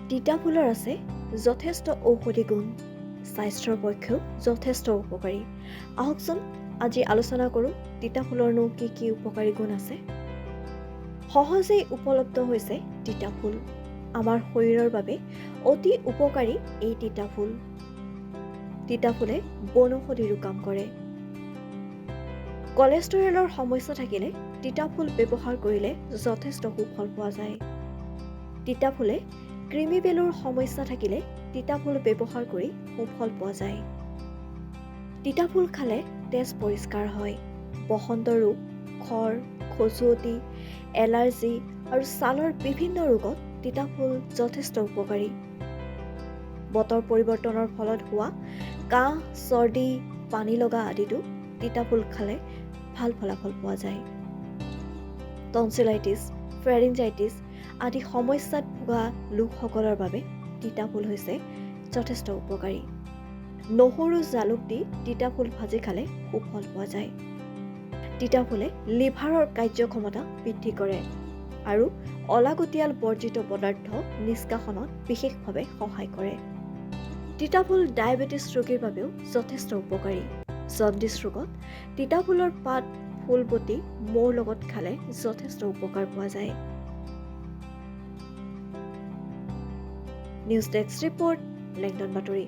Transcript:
তিতা ফুলৰ আছে যথেষ্ট ঔষধি গুণ, স্বাস্থ্যৰ পক্ষেও যথেষ্ট উপকাৰী। আহকচোন আজি আলোচনা কৰোঁ তিতা ফুলৰনো কি কি উপকাৰী গুণ আছে। সহজেই উপলব্ধ হৈছে তিতা ফুল। আমাৰ শৰীৰৰ বাবে অতি উপকাৰী এই তিতা ফুল। তিতা ফুলে বনৌষধিৰো কাম কৰে। কলেষ্ট্ৰৰেলৰ সমস্যা থাকিলে তিতা ফুল ব্যৱহাৰ কৰিলে যথেষ্ট সুফল পোৱা যায়। তিতা ফুলে কৃমিবেলৰ সমস্যা থাকিলে তিতা ফুল ব্যৱহাৰ কৰি সুফল পোৱা যায়। তিতা ফুল খালে তেজ পৰিষ্কাৰ হয়। বসন্ত ৰোগ, খৰ, খজুৱতি, এলাৰ্জি আৰু ছালৰ বিভিন্ন ৰোগত তিতা ফুল যথেষ্ট উপকাৰী। বতৰ পৰিৱৰ্তনৰ ফলত হোৱা কাহ, চৰ্দি, পানী লগা আদিতো তিতা ফুল খালে ভাল ফলাফল পোৱা যায়। টনচিলাইটিছ, ফেৰিঞ্জাইটিছ আদি সমস্যাত ভোগা লোকসকলৰ বাবে তিতা ফুল হৈছে যথেষ্ট উপকাৰী। নহৰু জালুক দি তিতা ফুল ভাজি খালে সুফল পোৱা যায়। তিতা ফুলে লিভাৰৰ কাৰ্যক্ষমতা বৃদ্ধি কৰে আৰু অলাগতিয়াল বৰ্জিত পদাৰ্থ নিষ্কাশনত বিশেষভাৱে সহায় কৰে। তিতা ফুল ডায়েবেটিছ ৰোগীৰ বাবেও যথেষ্ট উপকাৰী। জণ্ডিছ ৰোগত তিতা ফুলৰ পাত, ফুল বটি মৌৰ লগত খালে যথেষ্ট উপকাৰ পোৱা যায়। নিউজ ডেস্ক ৰিপৰ্ট, লেংডন বাতৰি।